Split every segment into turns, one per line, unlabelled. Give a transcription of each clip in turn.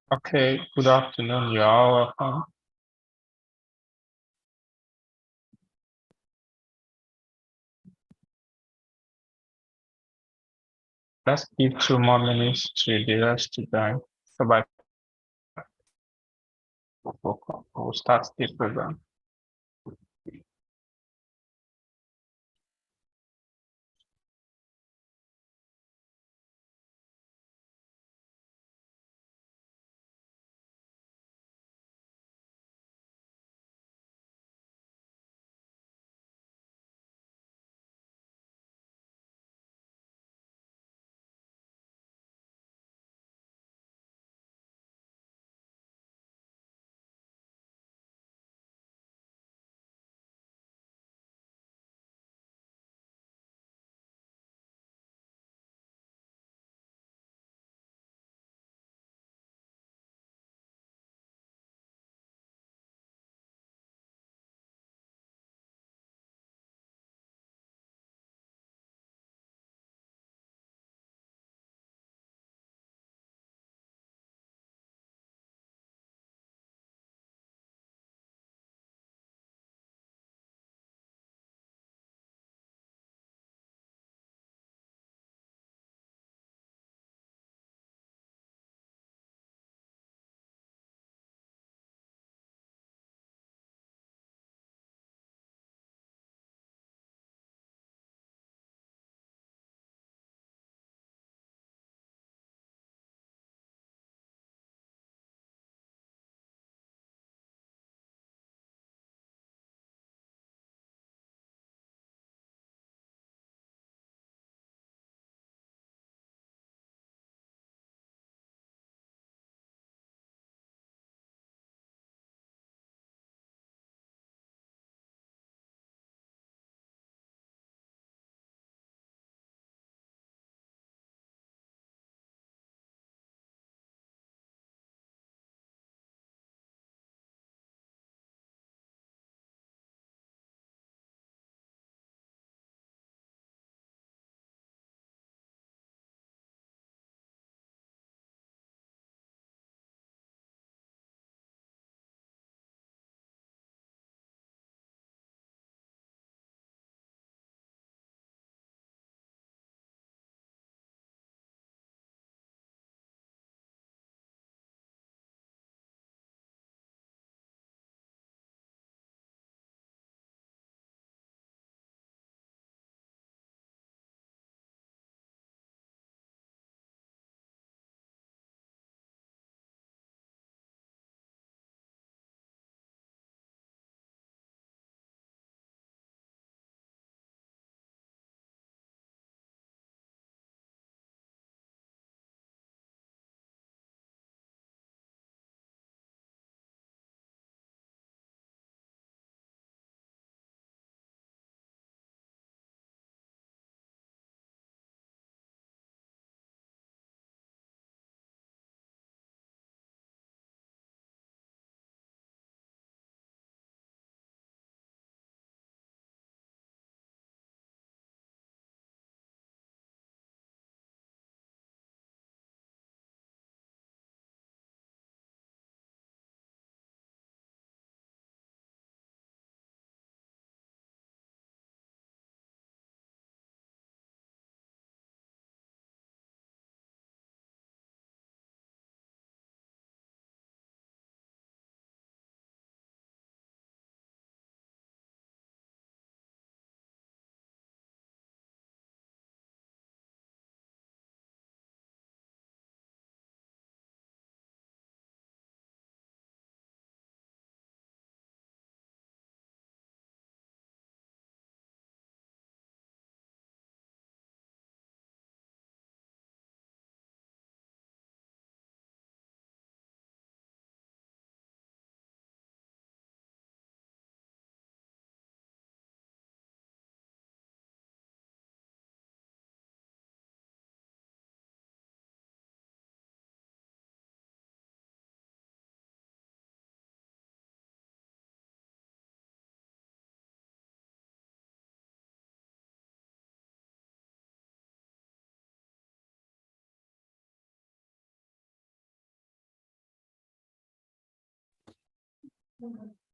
Okay, good afternoon. You are welcome. Let's give 2 more minutes to the rest to join. So by we'll start the program.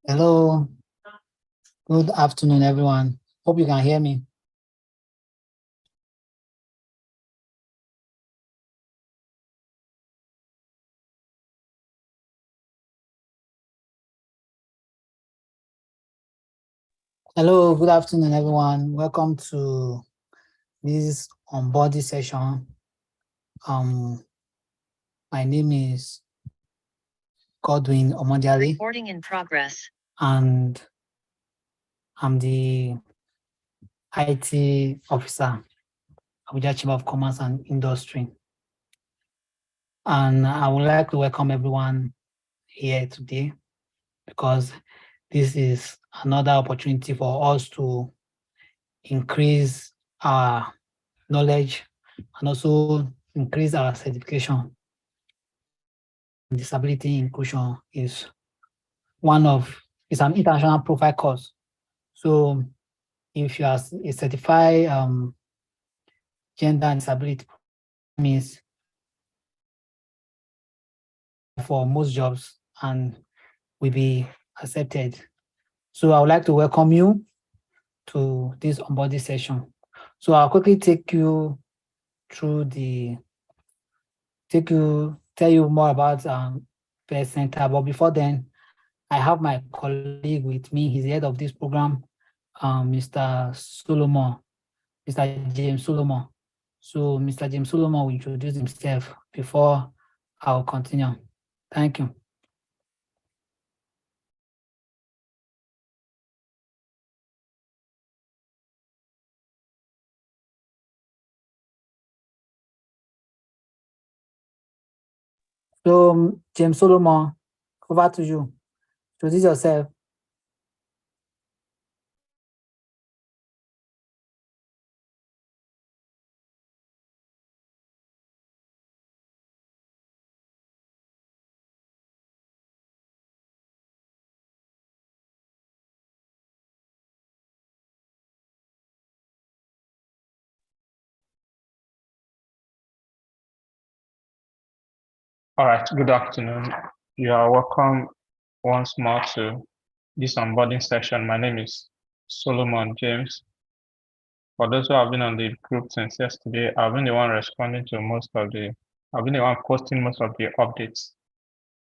Hello, good afternoon, everyone. Hope you can hear me. Hello, good afternoon, everyone. Welcome to this onboarding session. My name is Godwin Omondiale.
Recording in progress.
And I'm the IT officer, Abuja Chamber of Commerce and Industry. And I would like to welcome everyone here today because this is another opportunity for us to increase our knowledge and also increase our certification. Disability inclusion is it's an international profile course. So if you are a certified gender and disability, means for most jobs and will be accepted. So I would like to welcome you to this onboarding session. So I'll quickly take you through tell you more about Pest Center. But before then, I have my colleague with me. He's the head of this program, Mr. Solomon, Mr. James Solomon. So Mr. James Solomon will introduce himself before I'll continue. Thank you. So James Solomon, over to you. Introduce yourself.
All right, good afternoon. You are welcome once more to this onboarding session. My name is Solomon James. For those who have been on the group since yesterday, I've been the one responding to I've been the one posting most of the updates.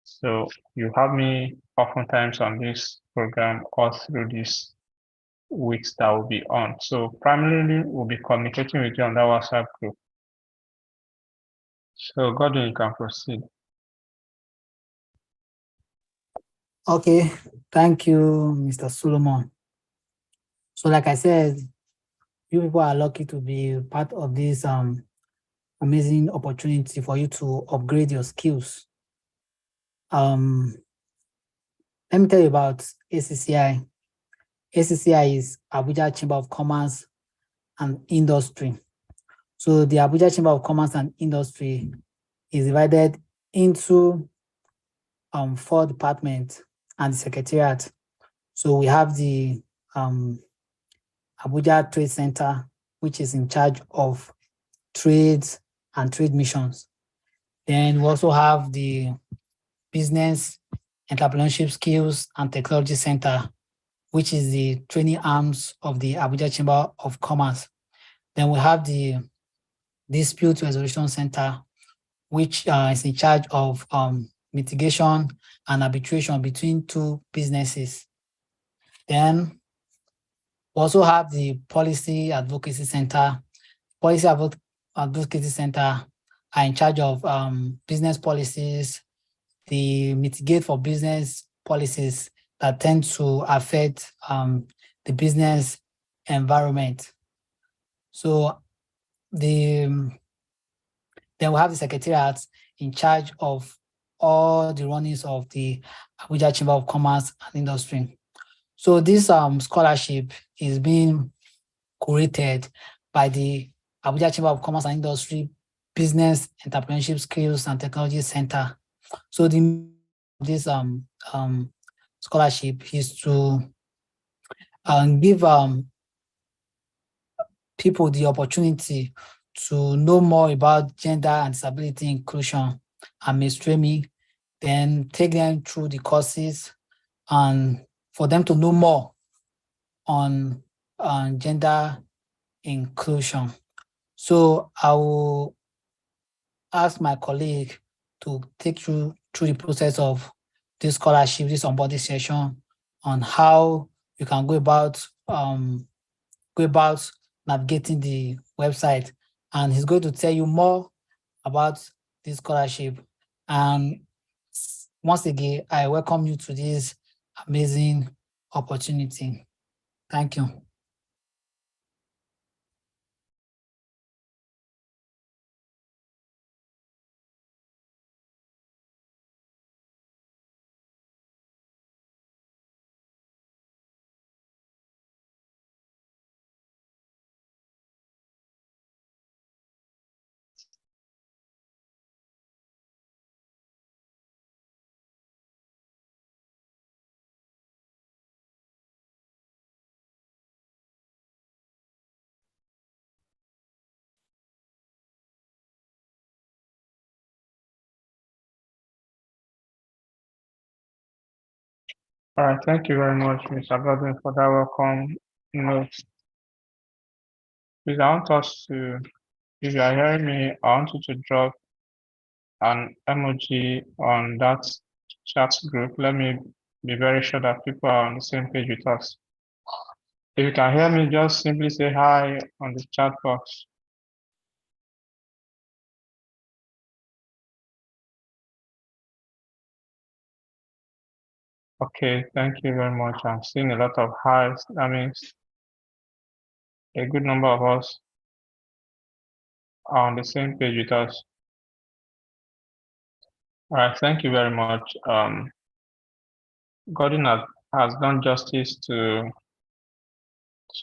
So you have me oftentimes on this program all through these weeks that will be on. So primarily we'll be communicating with you on that WhatsApp group. So Godwin, you can proceed.
Okay, thank you, Mr. Solomon. So like I said, you people are lucky to be part of this amazing opportunity for you to upgrade your skills. Let me tell you about ACCI. ACCI is Abuja Chamber of Commerce and Industry. So the Abuja Chamber of Commerce and Industry is divided into 4 departments and the secretariat. So we have the Abuja Trade Center, which is in charge of trades and trade missions. Then we also have the Business, Entrepreneurship Skills and Technology Center, which is the training arms of the Abuja Chamber of Commerce. Then we have the Dispute Resolution Center, which is in charge of mitigation and arbitration between 2 businesses. Then we also have the Policy Advocacy Center. Policy Advocacy Center are in charge of business policies. They mitigate for business policies that tend to affect the business environment. So then we have the secretariat in charge of all the runnings of the Abuja Chamber of Commerce and Industry. So this scholarship is being curated by the Abuja Chamber of Commerce and Industry Business, Entrepreneurship Skills and Technology Center. So this scholarship is to give people the opportunity to know more about gender and disability inclusion and mainstreaming, then take them through the courses and for them to know more on gender inclusion. So I will ask my colleague to take you through the process of this scholarship, this onboarding session, on how you can go about navigating the website, and he's going to tell you more about this scholarship. And once again, I welcome you to this amazing opportunity. Thank you.
All right, thank you very much, Mr. Godwin, for that welcome note. Please, I want us to, if you are hearing me, I want you to drop an emoji on that chat group. Let me be very sure that people are on the same page with us. If you can hear me, just simply say hi on the chat box. Okay, thank you very much. I'm seeing a lot of highs. That means a good number of us are on the same page with us. All right, thank you very much. Gordon has done justice to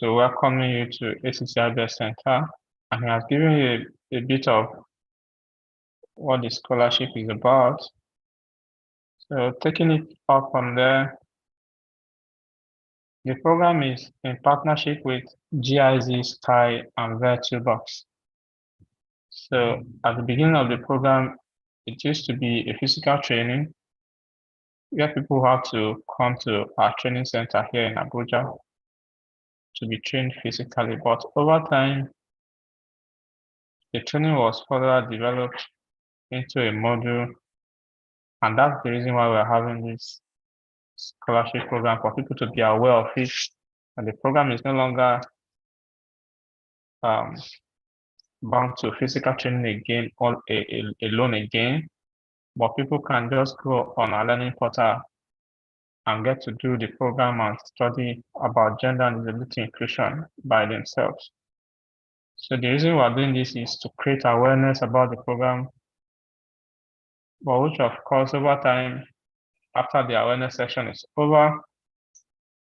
welcoming you to ACCIBS Center, and he has given you a bit of what the scholarship is about. So taking it up from there, the program is in partnership with GIZ, Sky, and VirtualBox. So at the beginning of the program, it used to be a physical training where people have to come to our training center here in Abuja to be trained physically. But over time, the training was further developed into a module, and that's the reason why we're having this scholarship program for people to be aware of it. And the program is no longer bound to physical training again or alone again, but people can just go on our learning portal and get to do the program and study about gender and disability inclusion by themselves. So the reason we're doing this is to create awareness about the program, but which of course over time, after the awareness session is over,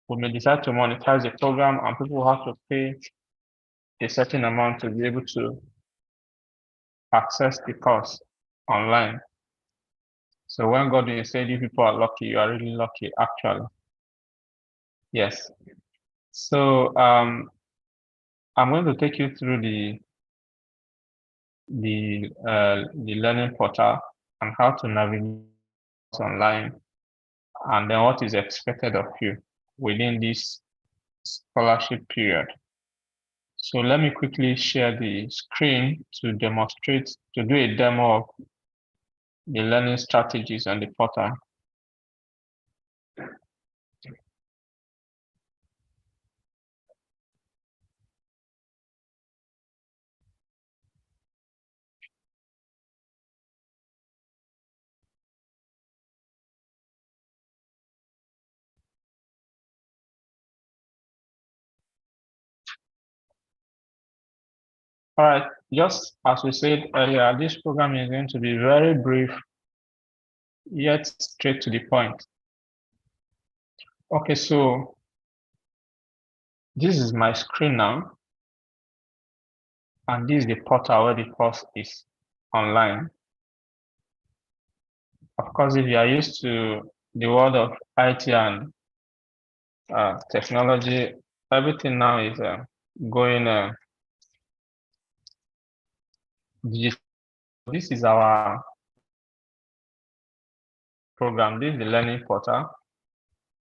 we may decide to monetize the program and people will have to pay a certain amount to be able to access the course online. So when Godwin said you people are lucky, you are really lucky actually. Yes. So I'm going to take you through the learning portal and how to navigate online, and then what is expected of you within this scholarship period. So let me quickly share the screen to demonstrate, to do a demo of the learning strategies on the portal. All right, just as we said earlier, this program is going to be very brief, yet straight to the point. Okay, so this is my screen now, and this is the portal where the course is online. Of course, if you are used to the world of IT and technology, everything now is going digital. This is our program. This is the learning portal.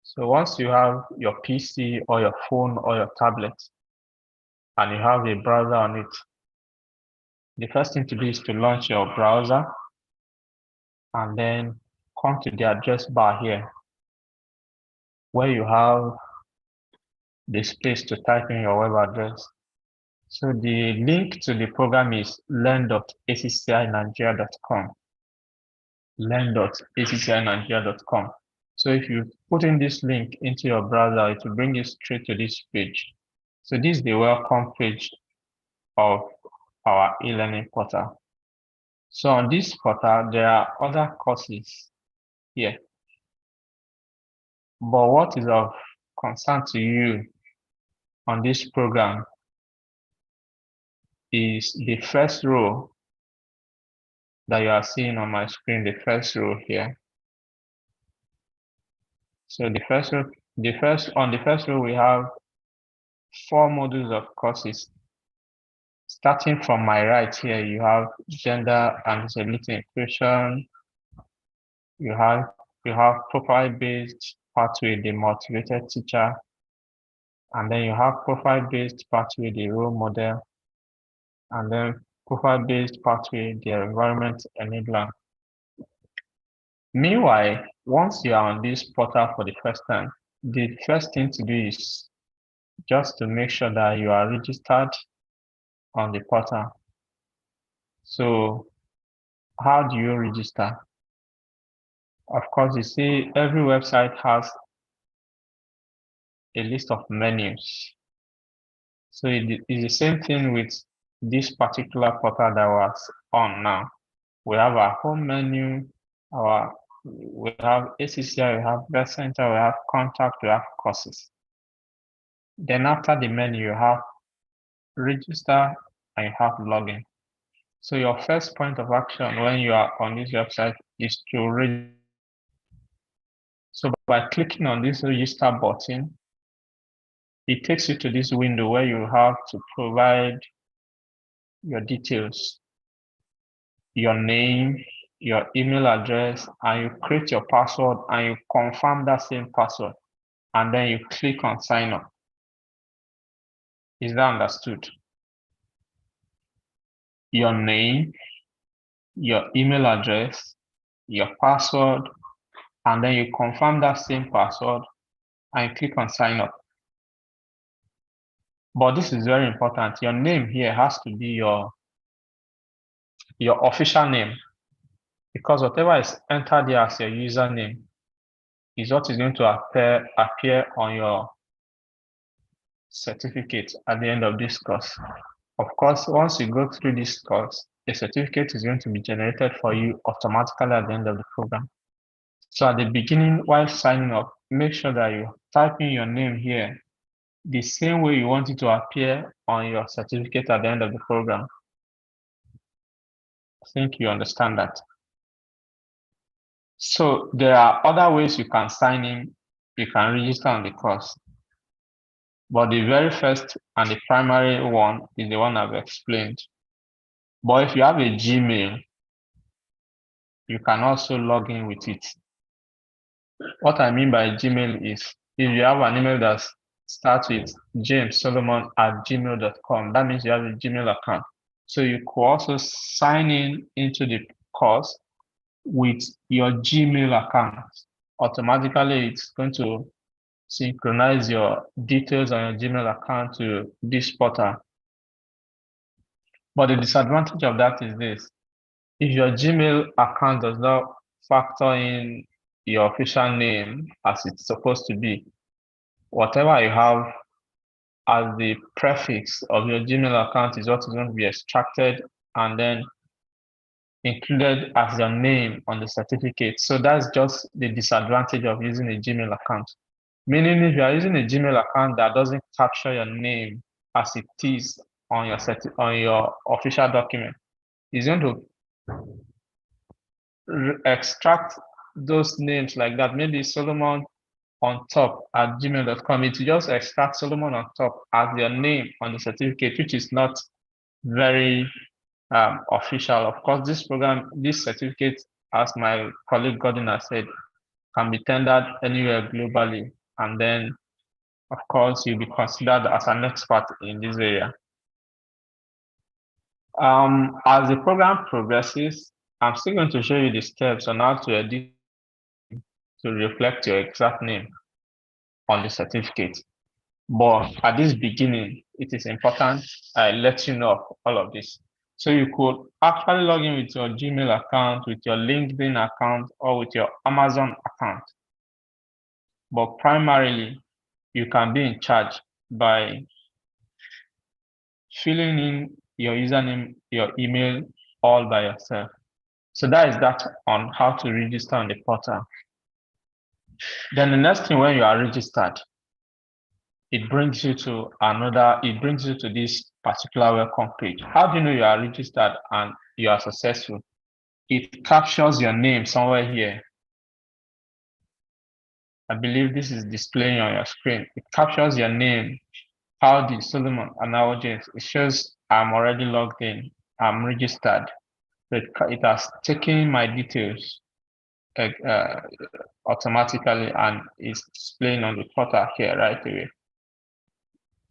So once you have your PC or your phone or your tablet and you have a browser on it, the first thing to do is to launch your browser and then come to the address bar here where you have the space to type in your web address. So the link to the program is learn.accinigeria.com. learn.accinigeria.com. So if you put in this link into your browser, it will bring you straight to this page. So this is the welcome page of our e-learning portal. So on this portal, there are other courses here. But what is of concern to you on this program is the first row that you are seeing on my screen, the first row here. So on the first row, we have 4 modules of courses. Starting from my right here, you have gender and disability inclusion. You have profile-based pathway, the motivated teacher, and then you have profile-based pathway, the role model, and then profile-based pathway, the environment enabler. Meanwhile, once you are on this portal for the first time, the first thing to do is just to make sure that you are registered on the portal. So how do you register? Of course, you see every website has a list of menus. So it's the same thing with this particular portal that was on now. We have our home menu, we have ACCI, we have Best Center, we have contact, we have courses. Then after the menu, you have register and you have login. So your first point of action when you are on this website is to register. So by clicking on this register button, it takes you to this window where you have to provide your details, your name, your email address, and you create your password and you confirm that same password. And then you click on sign up. Is that understood? Your name, your email address, your password, and then you confirm that same password and you click on sign up. But this is very important. Your name here has to be your official name, because whatever is entered here as your username is what is going to appear on your certificate at the end of this course. Of course, once you go through this course, a certificate is going to be generated for you automatically at the end of the program. So at the beginning, while signing up, make sure that you type in your name here the same way you want it to appear on your certificate at the end of the program. I think you understand that. So there are other ways you can sign in, you can register on the course. But the very first and the primary one is the one I've explained. But if you have a Gmail, you can also log in with it. What I mean by Gmail is if you have an email that starts with jamessolomon@gmail.com, that means you have a Gmail account. So you could also sign in into the course with your Gmail account. Automatically, it's going to synchronize your details on your Gmail account to this portal. But the disadvantage of that is this. If your Gmail account does not factor in your official name as it's supposed to be, whatever you have as the prefix of your Gmail account is what is going to be extracted and then included as your name on the certificate. So that's just the disadvantage of using a Gmail account. Meaning if you are using a Gmail account that doesn't capture your name as it is on your official document, it's going to extract those names like that. Maybe Solomon on top at gmail.com. It just extract Solomon on top as your name on the certificate, which is not very official. Of course, this certificate, as my colleague Gordon has said, can be tendered anywhere globally. And then, of course, you'll be considered as an expert in this area. As the program progresses, I'm still going to show you the steps on how to edit to reflect your exact name on the certificate. But at this beginning, it is important I let you know of all of this. So you could actually log in with your Gmail account, with your LinkedIn account, or with your Amazon account. But primarily, you can be in charge by filling in your username, your email, all by yourself. So that is that on how to register on the portal. Then the next thing, when you are registered, it brings you to this particular welcome page. How do you know you are registered and you are successful? It captures your name somewhere here. I believe this is displaying on your screen. It captures your name, Howdy, Solomon, and now James. It shows I'm already logged in. I'm registered. It has taken my details automatically and is displaying on the portal here right away.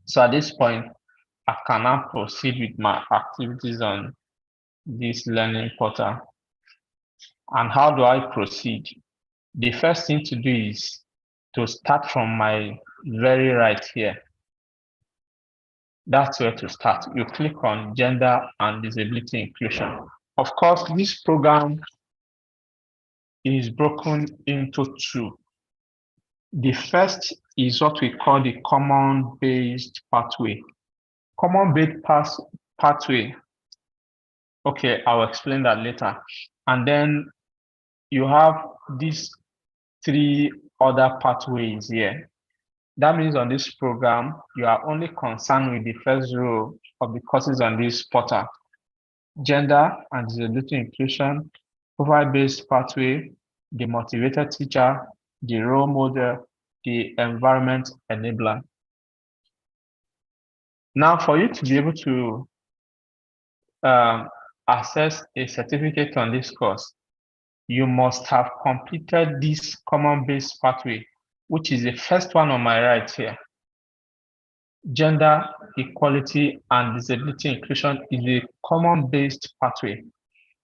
So at this point, I can now proceed with my activities on this learning portal. And how do I proceed? The first thing to do is to start from my very right here. That's where to start. You click on gender and disability inclusion. Of course, this program is broken into two. The first is what we call the common-based pathway. Common-based pathway. Okay, I'll explain that later. And then you have these three other pathways here. That means on this program, you are only concerned with the first row of the courses on this portal: gender and disability inclusion, profile-based pathway, the motivated teacher, the role model, the environment enabler. Now, for you to be able to access a certificate on this course, you must have completed this common-based pathway, which is the first one on my right here. Gender equality and disability inclusion is a common-based pathway.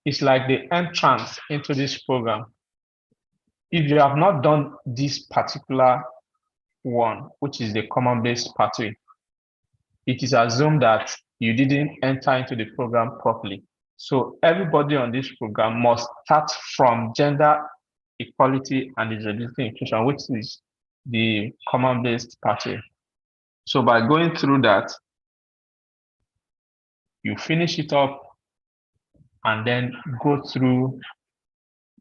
It's like the entrance into this program. If you have not done this particular one, which is the common-based pathway, it is assumed that you didn't enter into the program properly. So everybody on this program must start from gender equality and disability inclusion, which is the common-based pathway. So by going through that, you finish it up and then go through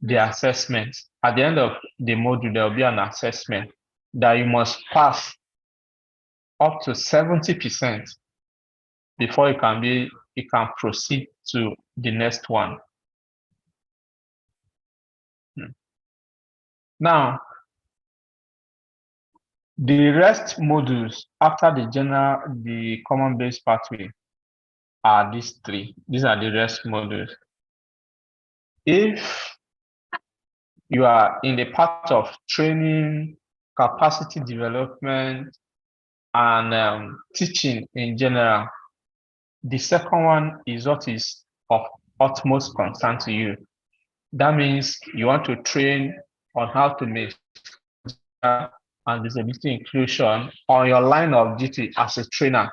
the assessment. At the end of the module, there will be an assessment that you must pass up to 70% before you can proceed to the next one. Now, the rest modules after the common-based pathway are these three. These are the rest modules. If you are in the part of training, capacity development, and teaching in general, the second one is what is of utmost concern to you. That means you want to train on how to make and disability inclusion on your line of duty as a trainer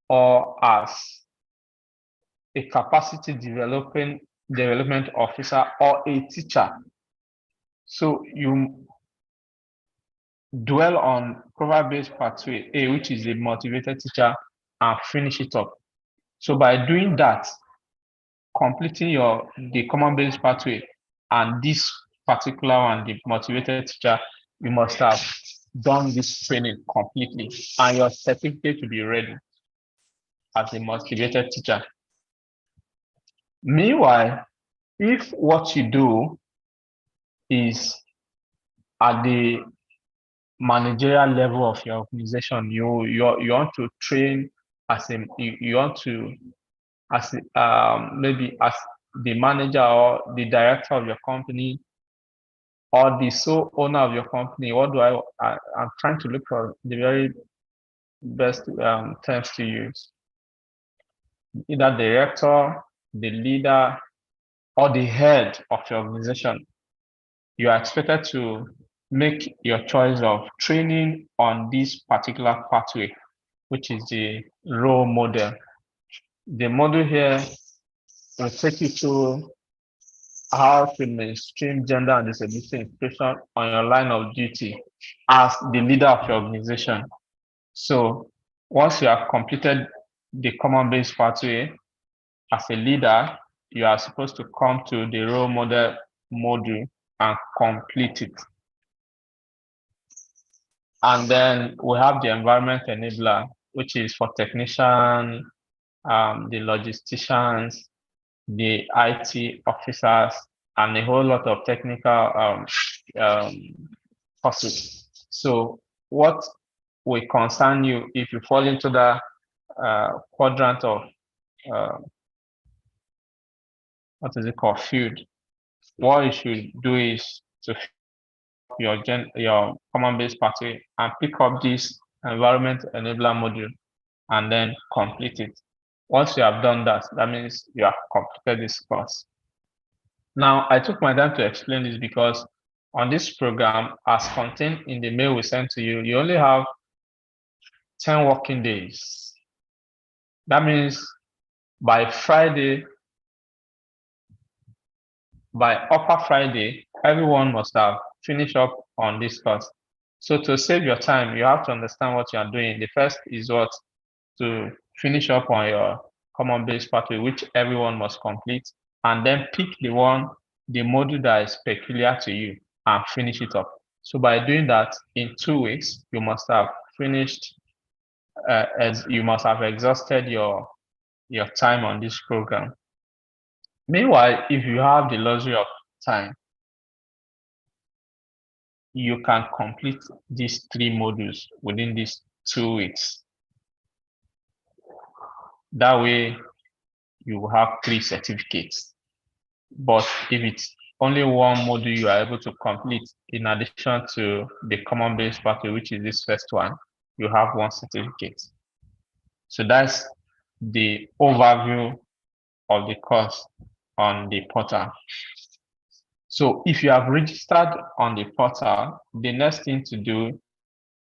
or as a capacity development officer or a teacher. So you dwell on profile-based pathway A, which is a motivated teacher, and finish it up. So by doing that, completing the common-based pathway and this particular one, the motivated teacher, you must have done this training completely, and your certificate will be ready as a motivated teacher. Meanwhile, if what you do is at the managerial level of your organization, you want to train as maybe as the manager or the director of your company, or the sole owner of your company. What do I'm trying to look for the very best terms to use. Either director, the leader, or the head of your organization. You are expected to make your choice of training on this particular pathway, which is the role model. The model here will take you through how to mainstream gender and disability inclusion on your line of duty as the leader of your organization. So once you have completed the common base pathway as a leader, you are supposed to come to the role model module and complete it. And then we have the environment enabler, which is for technicians, the logisticians, the IT officers, and a whole lot of technical courses. So what will concern you if you fall into the quadrant of what is it called, field? What you should do is to your common base pathway and pick up this environment enabler module and then complete it. Once you have done that, that means you have completed this course. Now, I took my time to explain this because on this program, as contained in the mail we sent to you, you only have 10 working days. That means by Friday, by Upper Friday, everyone must have finished up on this course. So to save your time, you have to understand what you are doing. The first is what? To finish up on your common base pathway, which everyone must complete, and then pick the module that is peculiar to you and finish it up. So by doing that, in 2 weeks, you must have finished, as you must have exhausted your time on this program. Meanwhile, if you have the luxury of time, you can complete these 3 modules within these 2 weeks. That way, you will have 3 certificates. But if it's only one module you are able to complete, in addition to the common base pathway, which is this first one, you have 1 certificate. So that's the overview of the course on the portal. So if you have registered on the portal, the next thing to do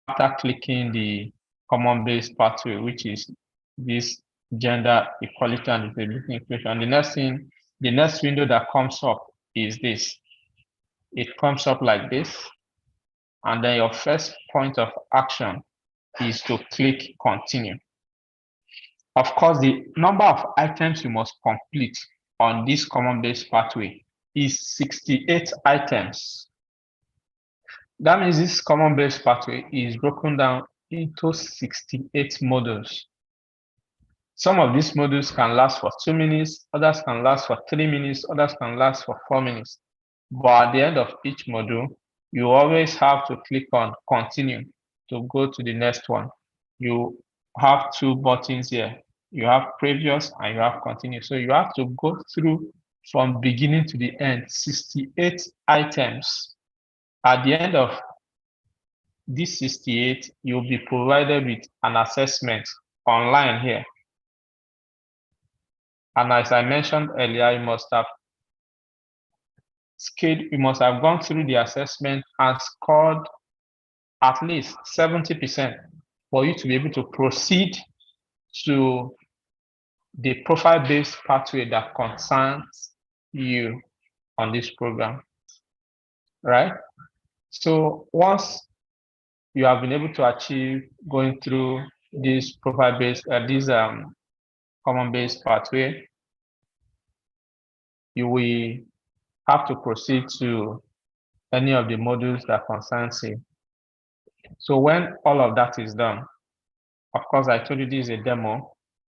after clicking the common base pathway, which is this gender equality and disability inclusion, the next window that comes up is this. It comes up like this, and then your first point of action is to click continue. Of course, the number of items you must complete on this common base pathway is 68 items. That means this common base pathway is broken down into 68 modules. Some of these modules can last for 2 minutes, others can last for 3 minutes, others can last for 4 minutes. But at the end of each module, you always have to click on continue to go to the next one. You have 2 buttons here. You have previous and you have continue. So you have to go through from beginning to the end, 68 items. At the end of this 68, you'll be provided with an assessment online here. And as I mentioned earlier, you must have gone through the assessment and scored at least 70% for you to be able to proceed to the profile-based pathway that concerns you on this program, right? So once you have been able to achieve going through this profile-based, common-based pathway, you will have to proceed to any of the modules that concerns you. So when all of that is done, of course, I told you this is a demo.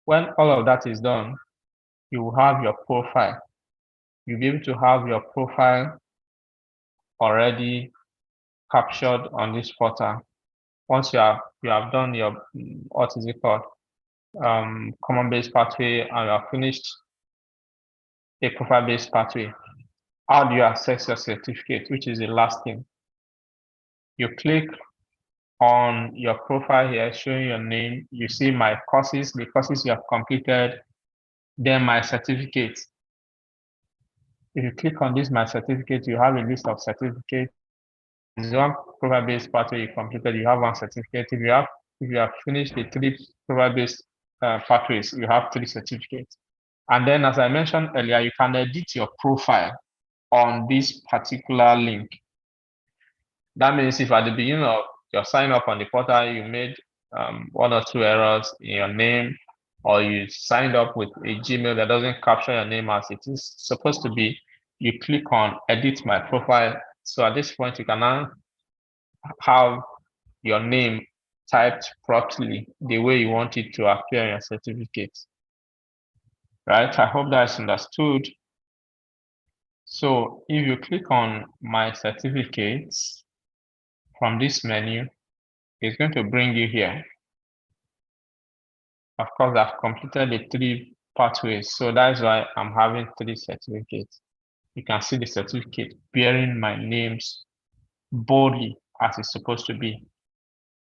When all of that is done, you will have your profile. You'll be able to have your profile already captured on this portal. Once you have done your, what is it called, common base pathway, and you have finished a profile based pathway, how do you access your certificate, which is the last thing. You click on your profile here, showing your name. You see my courses, the courses you have completed, then my certificates. If you click on this, my certificate, you have a list of certificates. There's one profile-based pathway you completed, you have one certificate. If you have finished the 3 profile-based pathways, you have 3 certificates. And then, as I mentioned earlier, you can edit your profile on this particular link. That means if at the beginning of your sign up on the portal, you made 1 or 2 errors in your name, or you signed up with a Gmail that doesn't capture your name as it is supposed to be, you click on edit my profile. So at this point, you can now have your name typed properly the way you want it to appear in your certificate. Right? I hope that's understood. So if you click on my certificates from this menu, it's going to bring you here. Of course, I've completed the 3 pathways, so that's why I'm having 3 certificates. You can see the certificate bearing my names boldly as it's supposed to be.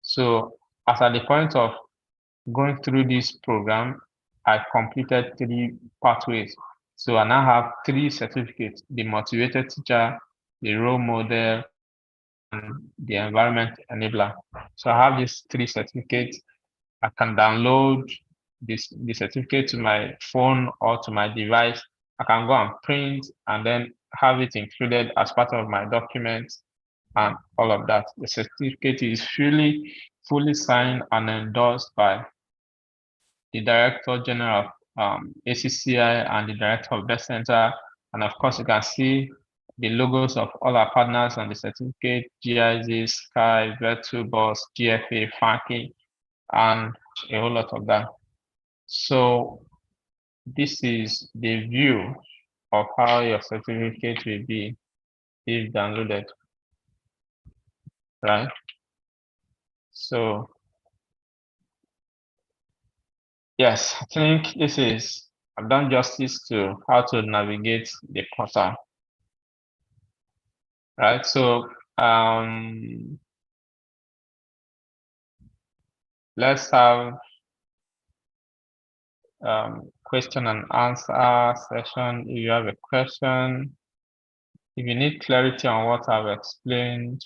So as at the point of going through this program, I completed 3 pathways. So I now have 3 certificates: the motivated teacher, the role model, and the environment enabler. So I have these 3 certificates. I can download the certificate to my phone or to my device. I can go and print and then have it included as part of my documents and all of that. The certificate is fully signed and endorsed by the Director General of ACCI and the Director of Best Center. And of course, you can see the logos of all our partners on the certificate: GIZ, Sky, Virtual, GFA, Funky, and a whole lot of that. So this is the view of how your certificate will be if downloaded, right? So yes, I think I've done justice to how to navigate the portal, right? So let's have question and answer session. If you have a question, if you need clarity on what I've explained,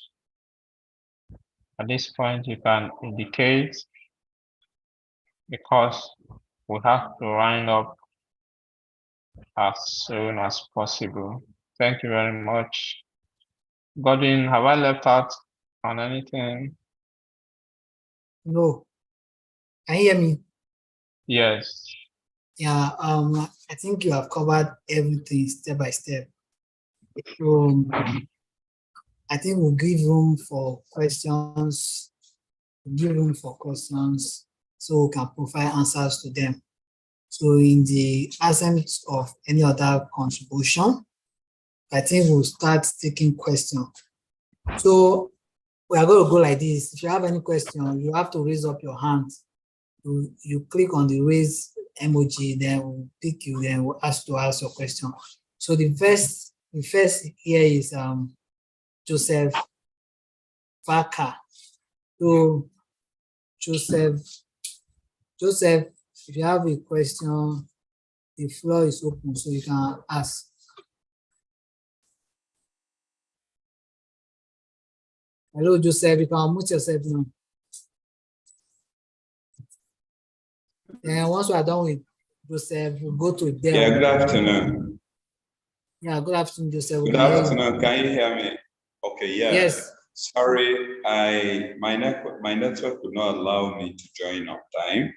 at this point you can indicate, because we have to wind up as soon as possible. Thank you very much. Godwin, have I left out on anything?
No. Can you hear me?
Yes.
Yeah, I think you have covered everything step by step. So I think we'll give room for questions. So we can provide answers to them. So in the absence of any other contribution, I think we'll start taking questions. So we are going to go like this. If you have any question, you have to raise up your hand. You click on the raise emoji, then we'll pick you, then we'll ask to ask your question. So the first here is Joseph Vaka. So Joseph, if you have a question, the floor is open, so you can ask. Hello, Joseph, you can unmute yourself now. And once we are done with Joseph, we'll go to them.
Yeah, good afternoon.
Yeah, good afternoon, Joseph.
Good afternoon. Can you hear me? Okay, yeah.
Yes.
Sorry, my network would not allow me to join on time.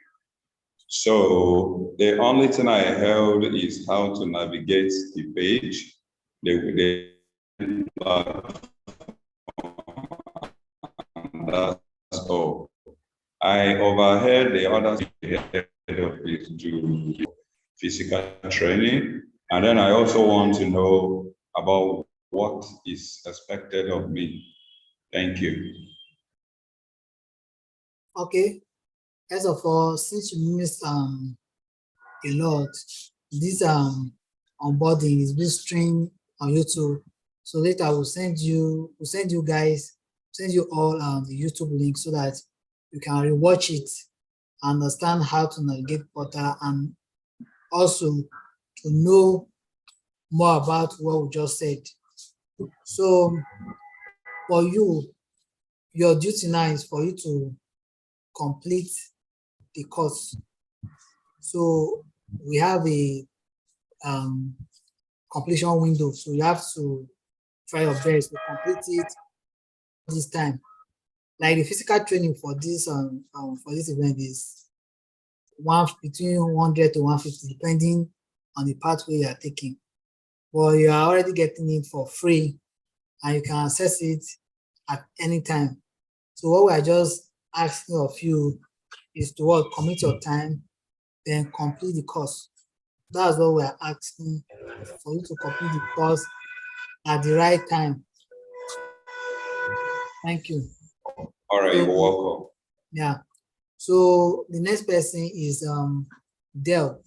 So the only thing I held is how to navigate the page. That's all. I overheard the other head of it do physical training, and then I also want to know about what is expected of me. Thank you.
Okay. First of all, since you missed a lot, this onboarding is being streamed on YouTube. So later we'll send you all the YouTube link so that you can rewatch it, understand how to navigate Portal, and also to know more about what we just said. So for you, your duty now is for you to complete the course. So we have a completion window. So you have to try your best to complete it this time. Like the physical training for this event is between 100 to 150, depending on the pathway you are taking. But you are already getting it for free, and you can access it at any time. So what we are just asking of you is to commit your time, then complete the course. That's what we are asking, for you to complete the course at the right time. Thank you.
All right, you're welcome.
Yeah. So the next person is Dell.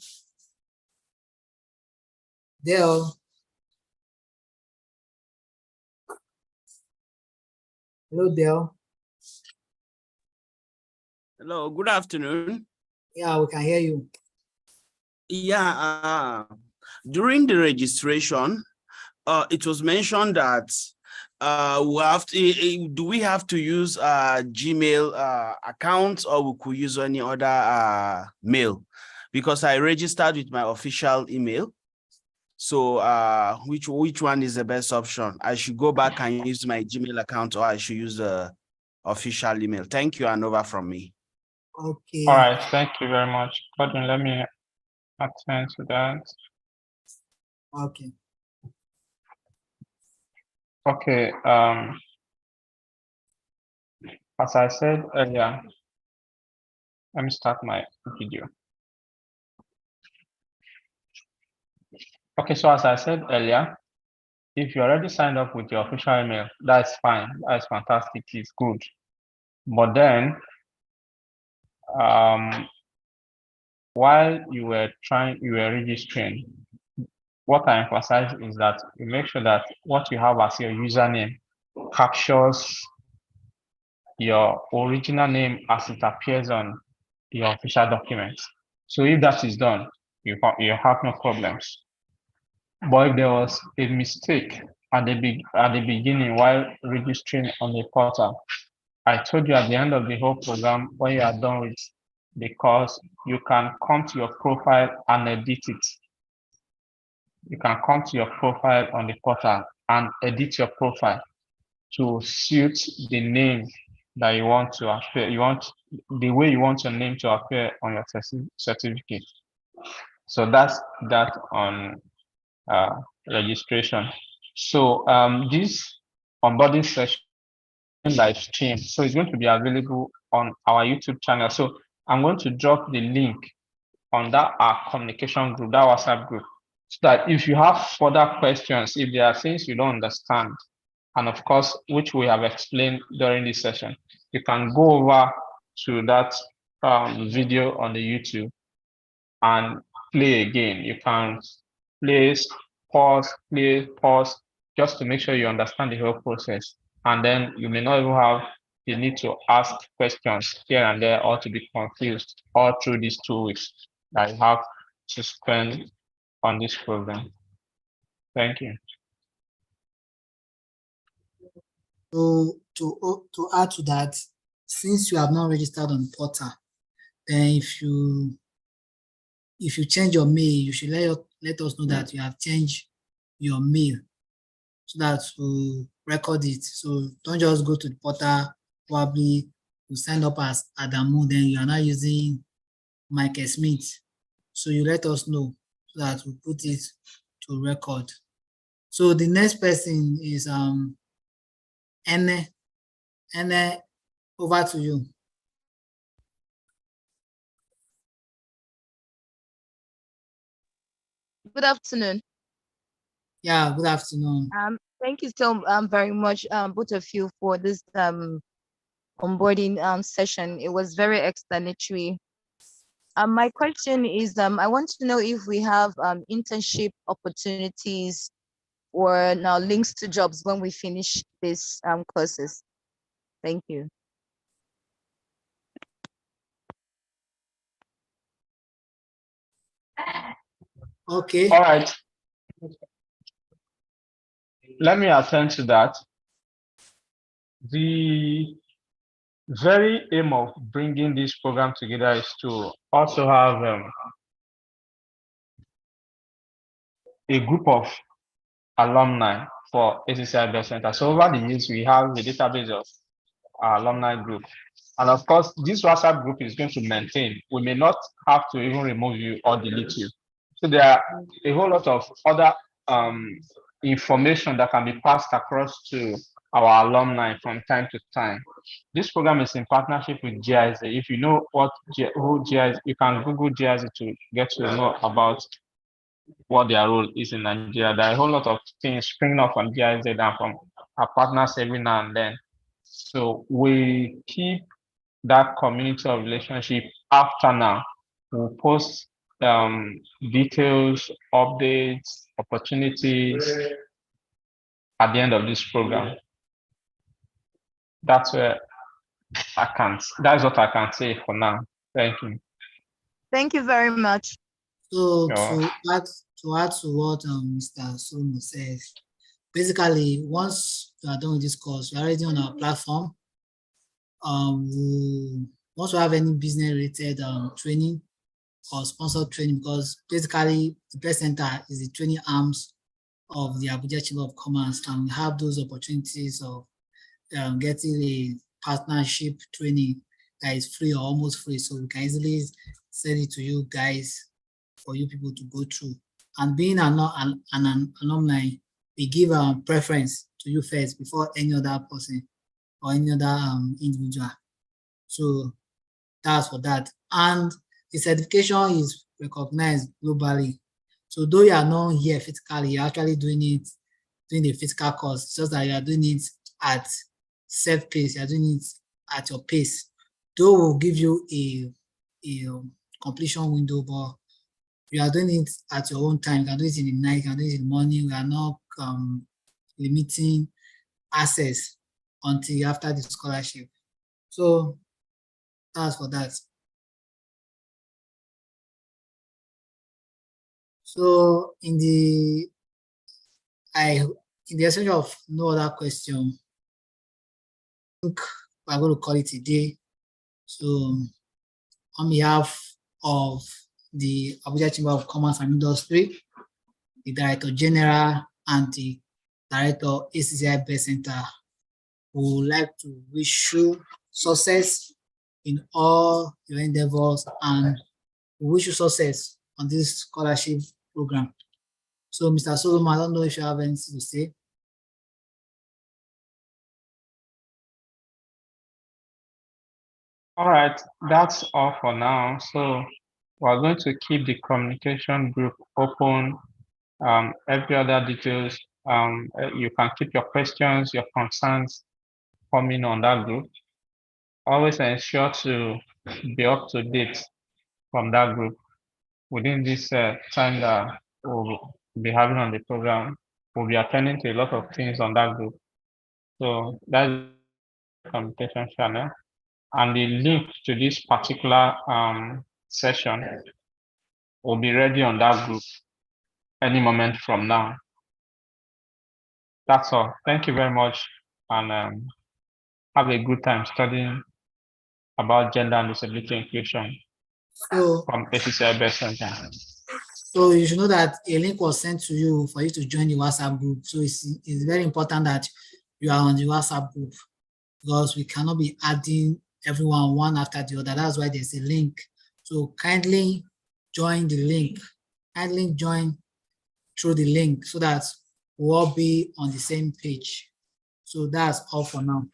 Dell. Hello, Dell.
Hello, good afternoon.
Yeah, we can hear you.
Yeah, during the registration, it was mentioned that do we have to use Gmail account, or we could use any other mail? Because I registered with my official email. So which one is the best option? I should go back and use my Gmail account, or I should use the official email? Thank you, and over from me.
Okay.
All right, thank you very much. Gordon, let me attend to that.
Okay.
Okay, as I said earlier, let me start my video. Okay, so as I said earlier, if you already signed up with your official email, that's fine, that's fantastic, it's good. But then, while you were registering, what I emphasize is that you make sure that what you have as your username captures your original name as it appears on your official documents. So if that is done, you have no problems. But if there was a mistake at the beginning while registering on the portal, I told you at the end of the whole program, when you are done with the course, you can come to your profile and edit it. You can come to your profile on the portal and edit your profile to suit the name that you want to appear. The way you want your name to appear on your certificate. So that's that on registration. So this onboarding session live stream, so it's going to be available on our YouTube channel. So I'm going to drop the link on our communication group, that WhatsApp group, so that if you have further questions, if there are things you don't understand, and of course, which we have explained during this session, you can go over to that video on the YouTube and play again. You can pause, just to make sure you understand the whole process. And then you may not even have the need to ask questions here and there, or to be confused all through these 2 weeks that you have to spend on this program. Thank you.
So to add to that, since you have not registered on the portal, then if you change your mail, you should let us know that you have changed your mail, so that we record it. So don't just go to the portal, probably you sign up as Adamu, then you are not using Michael Smith. So you let us know so that we put it to record. So the next person is Ene. Ene, over to you.
Good afternoon.
Yeah, good afternoon.
Thank you so very much, both of you, for this onboarding session. It was very explanatory. My question is, I want to know if we have internship opportunities or now links to jobs when we finish this courses. Thank you.
Okay.
All right. Let me attend to that. The very aim of bringing this program together is to also have a group of alumni for ACCI Best Center. So over the years, we have a database of our alumni group. And of course, this WhatsApp group is going to maintain. We may not have to even remove you or delete you. So there are a whole lot of other information that can be passed across to our alumni from time to time. This program is in partnership with GIZ. If you know who GIZ, you can Google GIZ to get to know about what their role is in Nigeria. There are a whole lot of things springing up from GIZ and from our partners every now and then. So we keep that community of relationship after now. We'll post details, updates, opportunities at the end of this program. That's where that's what I can say for now. Thank you.
Thank you very much.
So
You're
to add to what Mr. Solomon says, basically, once you are done with this course, you're already on our platform. We also have any business related training or sponsored training, because basically the Best Center is the training arms of the Abuja Chamber of Commerce, and we have those opportunities of getting a partnership training that is free or almost free. So we can easily send it to you guys for you people to go through. And being an alumni, we give preference to you first before any other person or any other individual. So that's for that. And the certification is recognized globally. So though you are not here physically, you're actually doing the physical course, just that you are doing it at self-pace, you're doing it at your pace. Though will give you a completion window, but you are doing it at your own time. You can do it in the night, you can do it in the morning. We are not limiting access until after the scholarship. So that's for that. So in the essence of no other question, I think we're going to call it a day. So on behalf of the Abuja Chamber of Commerce and Industry, the Director General and the Director ACCI Best Center, we would like to wish you success in all your endeavors, and we wish you success on this scholarship program. So Mr. Solomon, I don't know if you have anything to say.
all right, that's all for now. So we're going to keep the communication group open. Every other details, you can keep your questions, your concerns coming on that group. Always ensure to be up to date from that group within this time that we'll be having on the program. We'll be attending to a lot of things on that group. So that's the communication channel. And the link to this particular session will be ready on that group any moment from now. That's all. Thank you very much, and have a good time studying about gender and disability inclusion from ACCI Best Center.
So you should know that a link was sent to you for you to join the WhatsApp group. So it's very important that you are on the WhatsApp group, because we cannot be adding everyone one after the other. That's why there's a link. So kindly join the link. Kindly join through the link so that we'll all be on the same page. So that's all for now.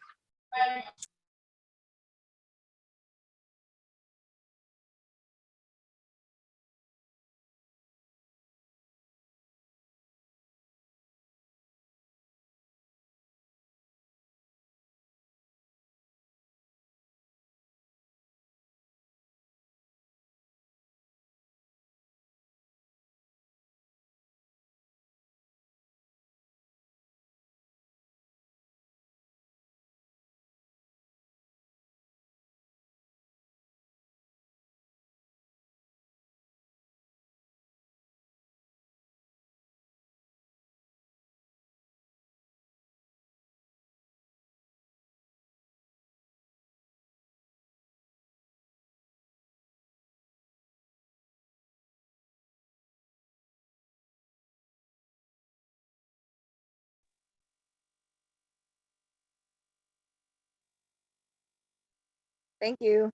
Thank you.